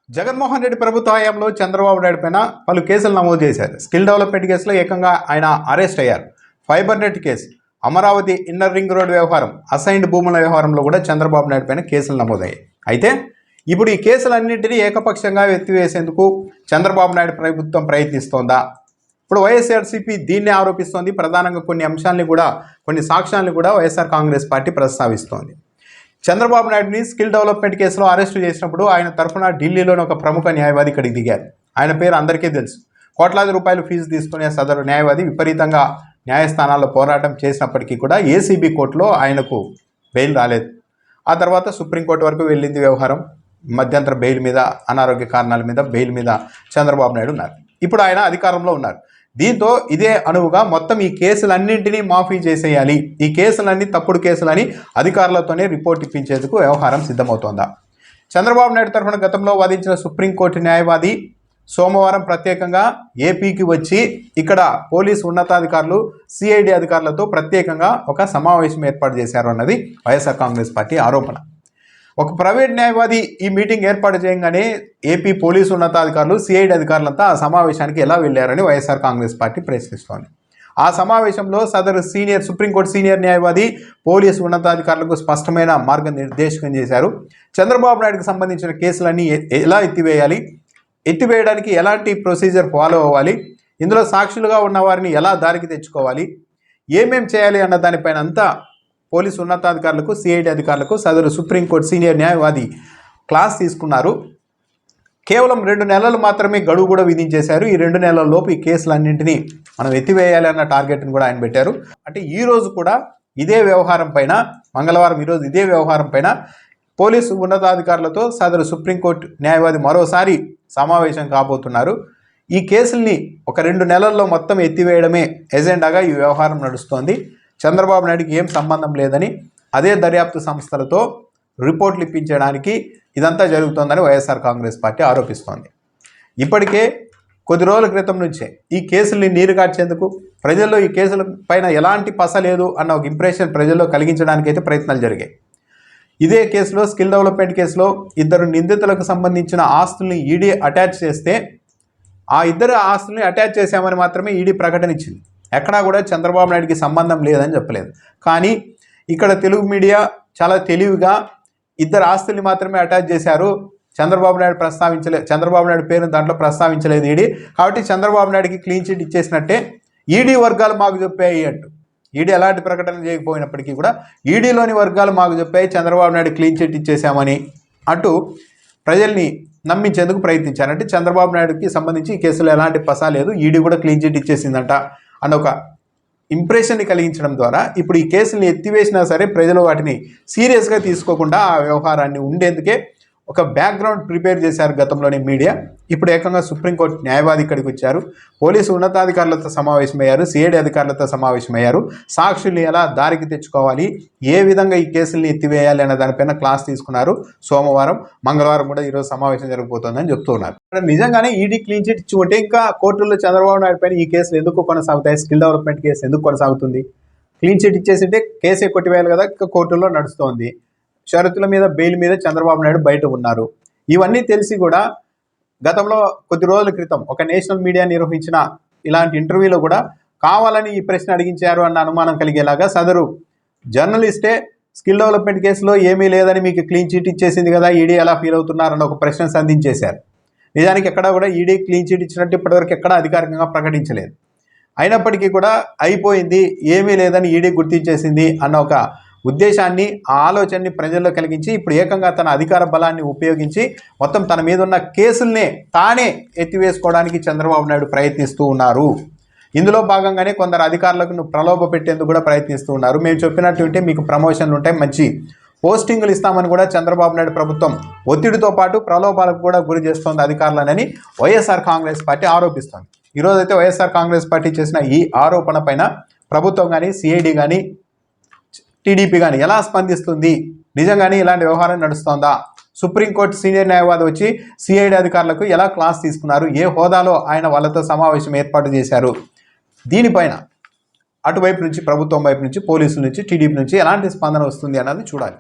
జగన్మోహన్ రెడ్డి ప్రభుత్వ హయాంలో చంద్రబాబు నాయుడు పైన పలు కేసులు నమోదు చేశారు. స్కిల్ డెవలప్మెంట్ కేసులో ఏకంగా ఆయన అరెస్ట్ అయ్యారు. Fibre net case, Amaravati inner ring road వ్యవహారం, అసైన్డ్ భూముల వ్యవహారంలో కూడా చంద్రబాబు నాయుడు పైన కేసులు నమోదయ్యాయి. అయితే ఇప్పుడు ఈ కేసులన్నింటినీ ఏకపక్షంగా ఎత్తివేసేందుకు చంద్రబాబు నాయుడు ప్రభుత్వం ప్రయత్నిస్తోందా? ఇప్పుడు వైఎస్ఆర్సీపీ దీన్ని ఆరోపిస్తోంది. ప్రధానంగా కొన్ని సాక్ష్యాలను కూడా వైఎస్ఆర్ కాంగ్రెస్ పార్టీ ప్రస్తావిస్తోంది. చంద్రబాబు నాయుడిని స్కిల్ డెవలప్మెంట్ కేసులో అరెస్టు చేసినప్పుడు ఆయన తరఫున ఢిల్లీలోని ఒక ప్రముఖ న్యాయవాది ఇక్కడికి దిగారు. ఆయన పేరు అందరికీ తెలుసు. కోట్లాది రూపాయలు ఫీజు తీసుకునే సదరు న్యాయవాది విపరీతంగా న్యాయస్థానాల్లో పోరాటం చేసినప్పటికీ కూడా ఏసీబీ కోర్టులో ఆయనకు బెయిల్ రాలేదు. ఆ తర్వాత సుప్రీంకోర్టు వరకు వెళ్ళింది వ్యవహారం. మధ్యంతర బెయిల్ మీద, అనారోగ్య కారణాల మీద బెయిల్ మీద చంద్రబాబు నాయుడు ఉన్నారు. ఇప్పుడు ఆయన అధికారంలో ఉన్నారు. దీంతో ఇదే అనువుగా మొత్తం ఈ కేసులన్నింటినీ మాఫీ చేసేయాలి, ఈ కేసులన్నీ తప్పుడు కేసులని అధికారులతోనే రిపోర్ట్ ఇప్పించేందుకు వ్యవహారం సిద్ధమవుతోందా? చంద్రబాబు నాయుడు తరఫున గతంలో వాదించిన సుప్రీంకోర్టు న్యాయవాది సోమవారం ప్రత్యేకంగా ఏపీకి వచ్చి ఇక్కడ పోలీసు ఉన్నతాధికారులు, సిఐడి అధికారులతో ప్రత్యేకంగా ఒక సమావేశం ఏర్పాటు చేశారు అన్నది వైఎస్ఆర్ కాంగ్రెస్ పార్టీ ఆరోపణ. ఒక ప్రైవేట్ న్యాయవాది ఈ మీటింగ్ ఏర్పాటు చేయగానే ఏపీ పోలీసు ఉన్నతాధికారులు, సిఐడి అధికారులంతా ఆ సమావేశానికి ఎలా వెళ్లారని వైఎస్ఆర్ కాంగ్రెస్ పార్టీ ప్రశ్నిస్తోంది. ఆ సమావేశంలో సదరు సుప్రీంకోర్టు సీనియర్ న్యాయవాది పోలీసు ఉన్నతాధికారులకు స్పష్టమైన మార్గనిర్దేశకం చేశారు. చంద్రబాబు నాయుడుకు సంబంధించిన కేసులన్నీ ఎలా ఎత్తివేయాలి, ఎత్తివేయడానికి ఎలాంటి ప్రొసీజర్ ఫాలో అవ్వాలి, ఇందులో సాక్షులుగా ఉన్న వారిని ఎలా దారికి తెచ్చుకోవాలి, ఏమేం చేయాలి అన్న దానిపైన అంతా పోలీసు ఉన్నతాధికారులకు, సిఐడి అధికారులకు సదరు సుప్రీంకోర్టు సీనియర్ న్యాయవాది క్లాస్ తీసుకున్నారు. కేవలం 2 నెలలు మాత్రమే గడువు కూడా విధించేశారు. ఈ 2 నెలల్లోపు ఈ కేసులన్నింటినీ మనం ఎత్తివేయాలి అన్న టార్గెట్ని కూడా ఆయన పెట్టారు. అంటే ఈరోజు కూడా ఇదే వ్యవహారం పైన, మంగళవారం ఈరోజు ఇదే వ్యవహారం పైన పోలీసు ఉన్నతాధికారులతో సదరు సుప్రీంకోర్టు న్యాయవాది మరోసారి సమావేశం కాబోతున్నారు. ఈ కేసుల్ని ఒక 2 నెలల్లో మొత్తం ఎత్తివేయడమే ఎజెండాగా ఈ వ్యవహారం నడుస్తోంది. చంద్రబాబు నాయుడికి ఏం సంబంధం లేదని అదే దర్యాప్తు సంస్థలతో రిపోర్ట్లు ఇప్పించడానికి ఇదంతా జరుగుతోందని వైఎస్ఆర్ కాంగ్రెస్ పార్టీ ఆరోపిస్తోంది. ఇప్పటికే కొద్ది రోజుల క్రితం నుంచే ఈ కేసుల్ని నీరుగార్చేందుకు, ప్రజల్లో ఈ కేసుల పైన ఎలాంటి పస లేదు అన్న ఒక ఇంప్రెషన్ ప్రజల్లో కలిగించడానికి అయితే ప్రయత్నాలు జరిగాయి. ఇదే కేసులో, స్కిల్ డెవలప్మెంట్ కేసులో 2 నిందితులకు సంబంధించిన ఆస్తుల్ని ఈడీ అటాచ్ చేస్తే ఆ 2 ఆస్తుల్ని అటాచ్ చేశామని మాత్రమే ఈడీ ప్రకటన ఇచ్చింది. ఎక్కడా కూడా చంద్రబాబు నాయుడికి సంబంధం లేదని చెప్పలేదు. కానీ ఇక్కడ తెలుగు మీడియా చాలా తెలివిగా 2 ఆస్తుల్ని మాత్రమే అటాచ్ చేశారు, చంద్రబాబు నాయుడు పేరును దాంట్లో ప్రస్తావించలేదు ఈడీ, కాబట్టి చంద్రబాబు నాయుడికి క్లీన్ చిట్ ఇచ్చేసినట్టే, ఈడీ వర్గాలు మాకు చెప్పాయి అంటూ. ఈడీ ఎలాంటి ప్రకటన చేయకపోయినప్పటికీ కూడా ఈడీలోని వర్గాలు మాకు చెప్పాయి, చంద్రబాబు నాయుడు క్లీన్ చిట్ ఇచ్చేసామని అంటూ ప్రజల్ని నమ్మించేందుకు ప్రయత్నించారు. అంటే చంద్రబాబు నాయుడుకి సంబంధించి ఈ కేసులో ఎలాంటి పసా లేదు, ఈడీ కూడా క్లీన్ చిట్ ఇచ్చేసిందంట అన్న ఒక ఇంప్రెషన్ని కలిగించడం ద్వారా ఇప్పుడు ఈ కేసుల్ని ఎత్తివేసినా సరే ప్రజలు వాటిని సీరియస్గా తీసుకోకుండా ఆ వ్యవహారాన్ని ఉండేందుకే ఒక బ్యాక్గ్రౌండ్ ప్రిపేర్ చేశారు గతంలోని మీడియా. ఇప్పుడు ఏకంగా సుప్రీంకోర్టు న్యాయవాది ఇక్కడికి వచ్చారు, పోలీసు ఉన్నతాధికారులతో సమావేశమయ్యారు, సిఐడి అధికారులతో సమావేశమయ్యారు. సాక్షుల్ని ఎలా దారికి తెచ్చుకోవాలి, ఏ విధంగా ఈ కేసుల్ని ఎత్తివేయాలి అన్న దానిపైన క్లాస్ తీసుకున్నారు. సోమవారం, మంగళవారం కూడా ఈరోజు సమావేశం జరగబోతోందని చెప్తున్నారు. నిజంగానే ఈడీ క్లీన్ చిట్ ఇచ్చుకుంటే ఇంకా కోర్టుల్లో చంద్రబాబు నాయుడు పైన ఈ కేసులు ఎందుకు కొనసాగుతాయి? స్కిల్ డెవలప్మెంట్ కేసు ఎందుకు కొనసాగుతుంది? క్లీన్ చిట్ ఇచ్చేసింటే కేసే కొట్టివేయాలి కదా, ఇంకా కోర్టుల్లో నడుస్తోంది. షరతుల మీద, బెయిల్ మీద చంద్రబాబు నాయుడు బయట ఉన్నారు. ఇవన్నీ తెలిసి కూడా గతంలో కొద్ది రోజుల క్రితం ఒక నేషనల్ మీడియా నిర్వహించిన ఇలాంటి ఇంటర్వ్యూలో కూడా కావాలని ఈ ప్రశ్న అడిగించారు అన్న అనుమానం కలిగేలాగా సదరు జర్నలిస్టే స్కిల్ డెవలప్మెంట్ కేసులో ఏమీ లేదని మీకు క్లీన్ చిట్ ఇచ్చేసింది కదా, ఈడీ ఎలా ఫీల్ అవుతున్నారన్న ఒక ప్రశ్న సంధించేశారు. నిజానికి ఎక్కడా కూడా ఈడీ క్లీన్ చిట్ ఇచ్చినట్టు ఇప్పటివరకు ఎక్కడా అధికారికంగా ప్రకటించలేదు. అయినప్పటికీ కూడా అయిపోయింది, ఏమీ లేదని ఈడీ గుర్తించేసింది అన్న ఒక ఉద్దేశాన్ని, ఆ ఆలోచనని ప్రజల్లో కలిగించి ఇప్పుడు ఏకంగా తన అధికార బలాన్ని ఉపయోగించి మొత్తం తన మీద ఉన్న కేసుల్నే తానే ఎత్తివేసుకోవడానికి చంద్రబాబు నాయుడు ప్రయత్నిస్తూ ఉన్నారు. ఇందులో భాగంగానే కొందరు అధికారులకు ప్రలోభ పెట్టేందుకు కూడా ప్రయత్నిస్తూ ఉన్నారు. మేము చెప్పినట్టు ఉంటే మీకు ప్రమోషన్లు ఉంటాయి, మంచి పోస్టింగులు ఇస్తామని కూడా చంద్రబాబు నాయుడు ప్రభుత్వం ఒత్తిడితో పాటు ప్రలోభాలకు కూడా గురి చేస్తోంది అధికారులనని వైఎస్ఆర్ కాంగ్రెస్ పార్టీ ఆరోపిస్తోంది. ఈరోజైతే వైఎస్ఆర్ కాంగ్రెస్ పార్టీ చేసిన ఈ ఆరోపణ పైన ప్రభుత్వం కానీ, సిఐడి కానీ, టీడీపీ కానీ ఎలా స్పందిస్తుంది? నిజంగానే ఇలాంటి వ్యవహారం నడుస్తోందా? సుప్రీంకోర్టు సీనియర్ న్యాయవాది వచ్చి సిఐడి అధికారులకు ఎలా క్లాస్ తీసుకున్నారు? ఏ హోదాలో ఆయన వాళ్ళతో సమావేశం ఏర్పాటు చేశారు? దీనిపైన అటువైపు నుంచి, ప్రభుత్వం వైపు నుంచి, పోలీసుల నుంచి, టీడీపీ నుంచి ఎలాంటి స్పందన వస్తుంది అన్నది చూడాలి.